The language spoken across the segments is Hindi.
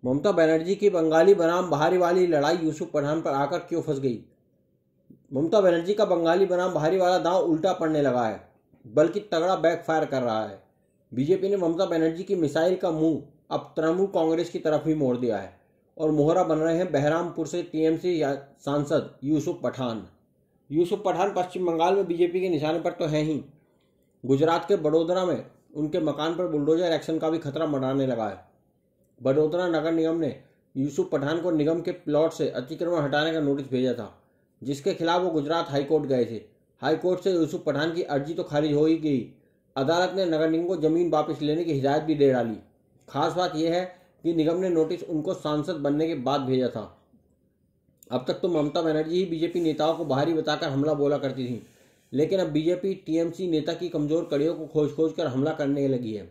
ममता बनर्जी की बंगाली बनाम बाहरी वाली लड़ाई यूसुफ पठान पर आकर क्यों फंस गई? ममता बनर्जी का बंगाली बनाम बाहरी वाला दांव उल्टा पड़ने लगा है, बल्कि तगड़ा बैकफायर कर रहा है। बीजेपी ने ममता बनर्जी की मिसाइल का मुंह अब तृणमूल कांग्रेस की तरफ ही मोड़ दिया है और मोहरा बन रहे हैं बहरामपुर से टीएमसी सांसद यूसुफ पठान। यूसुफ पठान पश्चिम बंगाल में बीजेपी के निशाने पर तो हैं ही, गुजरात के बड़ोदरा में उनके मकान पर बुलडोजर एक्शन का भी खतरा मंडराने लगा है। बड़ोदरा नगर निगम ने यूसुफ पठान को निगम के प्लॉट से अतिक्रमण हटाने का नोटिस भेजा था, जिसके खिलाफ वो गुजरात हाईकोर्ट गए थे। हाईकोर्ट से यूसुफ पठान की अर्जी तो खारिज हो ही गई, अदालत ने नगर निगम को जमीन वापस लेने की हिदायत भी दे डाली। खास बात यह है कि निगम ने नोटिस उनको सांसद बनने के बाद भेजा था। अब तक तो ममता बनर्जी ही बीजेपी नेताओं को बाहरी बताकर हमला बोला करती थी, लेकिन अब बीजेपी टीएमसी नेता की कमजोर कड़ियों को खोज खोज कर हमला करने लगी है।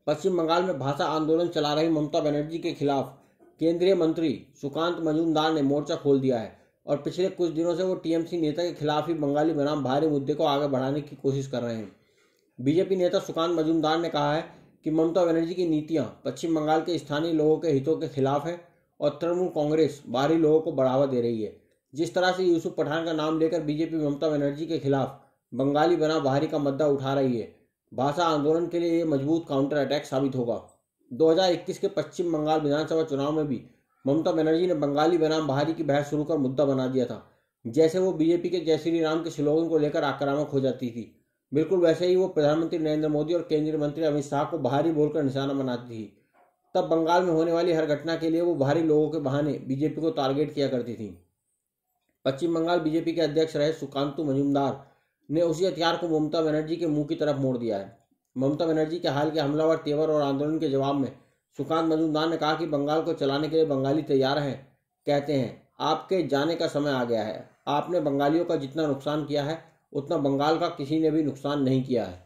पश्चिम बंगाल में भाषा आंदोलन चला रही ममता बनर्जी के खिलाफ केंद्रीय मंत्री सुकांत मजूमदार ने मोर्चा खोल दिया है और पिछले कुछ दिनों से वो टीएमसी नेता के खिलाफ ही बंगाली बनाम बाहरी मुद्दे को आगे बढ़ाने की कोशिश कर रहे हैं। बीजेपी नेता सुकांत मजूमदार ने कहा है कि ममता बनर्जी की नीतियां पश्चिम बंगाल के स्थानीय लोगों के हितों के खिलाफ है और तृणमूल कांग्रेस बाहरी लोगों को बढ़ावा दे रही है। जिस तरह से यूसुफ पठान का नाम लेकर बीजेपी ममता बनर्जी के खिलाफ बंगाली बनाम बाहरी का मुद्दा उठा रही है, भाषा आंदोलन के लिए ये मजबूत काउंटर अटैक साबित होगा। 2021 के पश्चिम बंगाल विधानसभा चुनाव में भी ममता बनर्जी ने बंगाली बनाम बाहरी की बहस शुरू कर मुद्दा बना दिया था। जैसे वो बीजेपी के जय श्री राम के स्लोगन को लेकर आक्रामक हो जाती थी, बिल्कुल वैसे ही वो प्रधानमंत्री नरेंद्र मोदी और केंद्रीय मंत्री अमित शाह को बाहरी बोलकर निशाना बनाती थी। तब बंगाल में होने वाली हर घटना के लिए वो बाहरी लोगों के बहाने बीजेपी को टारगेट किया करती थी। पश्चिम बंगाल बीजेपी के अध्यक्ष रहे सुकांतु मजूमदार ने उसी हथियार को ममता बनर्जी के मुंह की तरफ मोड़ दिया है। ममता बनर्जी के हाल के हमलावर तेवर और आंदोलन के जवाब में सुकांत मजूमदार ने कहा कि बंगाल को चलाने के लिए बंगाली तैयार हैं। कहते हैं, आपके जाने का समय आ गया है। आपने बंगालियों का जितना नुकसान किया है उतना बंगाल का किसी ने भी नुकसान नहीं किया है।